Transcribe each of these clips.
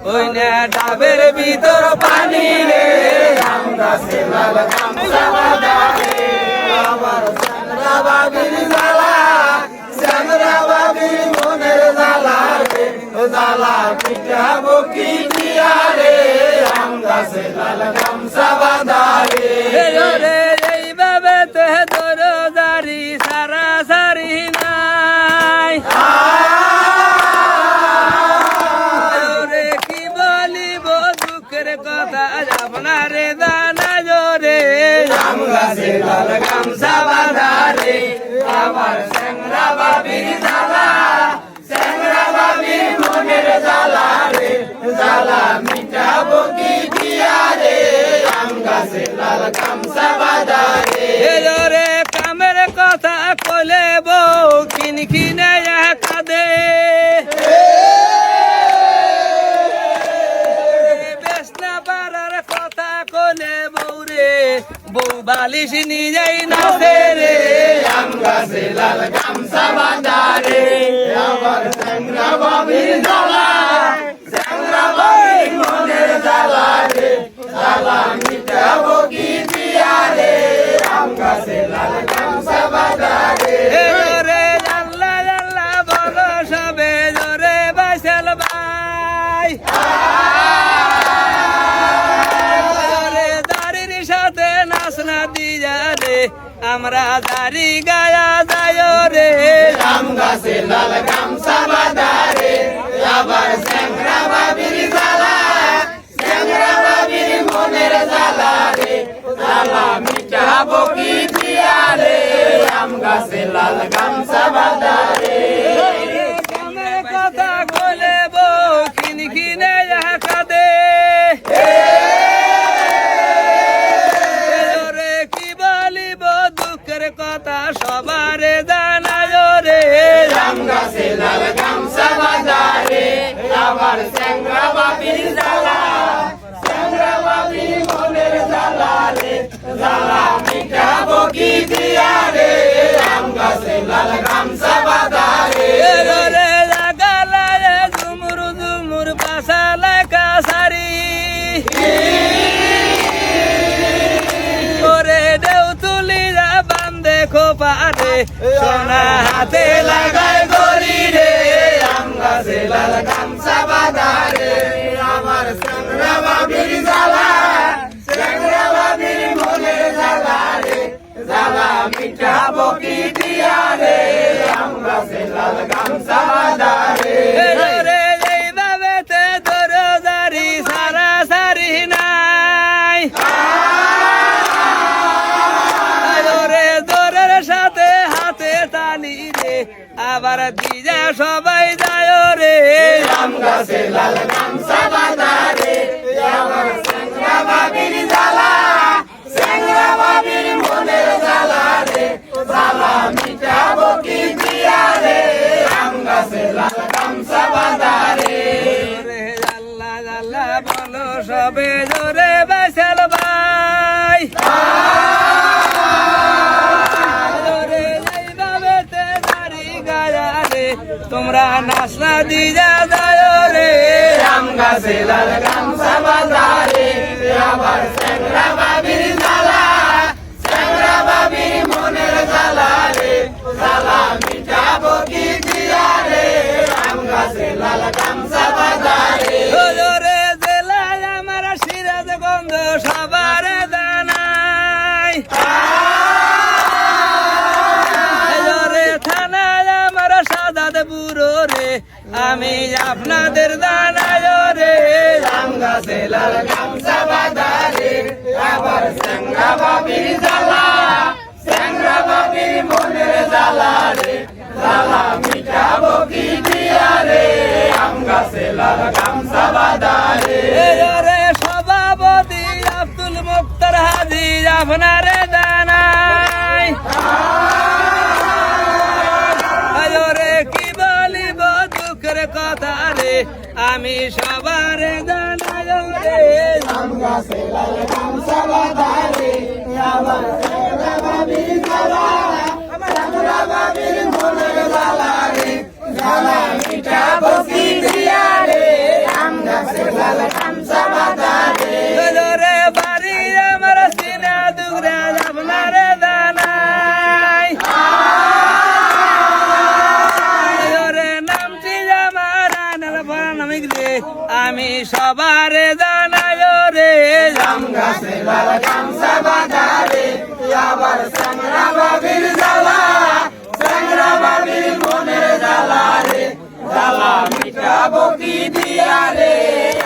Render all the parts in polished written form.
ওই না ডাবের ভিতর পানি রে আম গাছে লাল গামছা বাঁধা রে আমার চ্যাংড়া বাবির জ্বালা চ্যাংড়া বাবির মনের জ্বালা রে জ্বালা মিটাবো কি দিয়া রে আম গাছে লাল গামছা বাঁধা রে এইভাবে তে দরজারি সারা সারি নাই কি বলিব দুঃখের কথা আপনারে জানা জোরে আম গাছে লাল গামছা বাঁধা রে আমার চ্যাংড়া বাবির জ্বালা চ্যাংড়া বাবির মনের জ্বালা রে জ্বালা মিটাবো কি দিয়া রে আম গাছে লাল গামছা বাঁধা রে রে কামের কথা কলে বউ কিনখিনে কাঁদে বেসনা পাড়ার কথা কলে বউ রে বউ বালিশ নিজেই নাচে রে আম গাছে লাল গামছা বাঁধা রে আমার চ্যাংড়া বাবির জ্বালা চ্যাংড়া বাবির মনের জ্বালা রে জ্বালা মিটাবো কি দিয়া রে আম গাছে লাল গামছা বাঁধা রে রে জাল্লা জাল্লা বলো সবে জোরে বাসেল ভাই রে দাড়ির সাথে নাচ না দিয়া রে আমরা দাড়ি গায়া যায় রে আম গাছে লাল গামছা বাঁধা রে আবার চ্যাংড়া বাবির জ্বালা চ্যাংড়া বাবির মনের জ্বালা রে জ্বালা মিটাবো কি দিয়া রে আম গাছে লাল গামছা বাঁধা রে কামের কথা বলে বউ কিনখিনে কাঁদে রে কি বলিব দুঃখের কথা সবারে জানায় রে আম গাছে লাল গামছা বাঁধা রে আবার চ্যাংড়া বাবির জ্বালা চ্যাংড়া বাবির মনের জ্বালা রে জ্বালা মিটাবো কি দিয়া রে আম গাছে লাল গামছা বাঁধা রে রে লাগালায় ঝুমুর ঝুমুর পাশালায় কাছারি ওরে দেউ তুলিরা বান্ধে খোপারে সোনা হাতে লাগায় গরি রে আম গাছে লাল গামছা বাঁধা রে আমার চ্যাংড়া বাবির জ্বালা চ্যাংড়া বাবির মনের জ্বালা রে জ্বালা মিটাবো কি দিয়া রে আম গাছে লাল গামছা বাঁধা রে রে এইভাবে তে দরজারি সারা সারি নাই রে জোরের সাথে হাতে তালি রে আবার দিজা সবাই যায় রে আম গাছে লাল গামছা বাঁধা রে আমার চ্যাংড়া বাবির জ্বালা চ্যাংড়া বাবির মনের জ্বালা রে জ্বালা মিটাবো কি দিয়া রে আম গাছে লাল গামছা বাঁধা রে জাল্লা জাল্লা বলো সবে জোরে বাসেল ভাই তোমরা নাচনা দিয়া যায় রে আম গাছে লাল গামছা বাঁধা রে আবার চ্যাংড়া বাবির জ্বালা চ্যাংড়া বাবির মনের জ্বালা রে জ্বালা মিটাবো কি দিয়া রে আম গাছে লাল গামছা বাঁধা রে রে জেলায় আমার সিরাজ গন্ধ সবার জানাই রে থানায় আমার সাদাত বুড়ো রে আমি আপনাদের জানাই রে আম গাছে লাল গামছা বাঁধা রে আবার চ্যাংড়া বাবির জ্বালা চ্যাংড়া বাবির মনের জ্বালা রে জ্বালা মিটাবো কি দিয়া রে আম গাছে লাল গামছা বাঁধা রে রে সভাপতি আব্দুল মুক্তার হাজি আপনারে জানাই রে কি বলিব দুঃখের কথা রে আমি সবার জানাই রে আম গাছে লাল গামছা বাঁধা রে আবার চ্যাংড়া বাবির জ্বালা চ্যাংড়া বাবির মনের জ্বালা রে জ্বালা মিটাবো কি দিয়া রে আম গাছে আমি সবারে জানাই রে জাম গাছে লাল গামছা বাঁধা রে আবার চ্যাংরা বাবির জ্বালা চ্যাংরা বাবির মনের জ্বালা রে জ্বালা মিটাবো কি দিয়া রে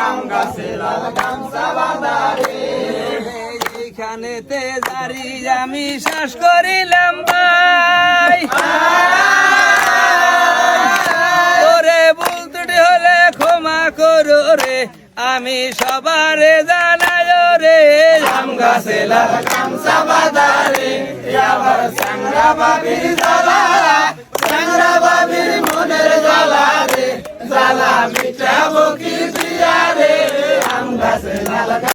আম গাছে লাল গামছা বাঁধা রে এইখানেতে জারি আমি শ্বাস করিলাম ভাই ওরে ভুল ত্রুটি হলে ক্ষমা করো রে আমি সবারে জানাই রে আম গাছে লাল গামছা বাঁধা রে আবার চ্যাংরা বাবির জ্বালা চ্যাংরা বাবির মনের জ্বালা রে জ্বালা মিটাবো কি দিয়া রে আম গাছে লাল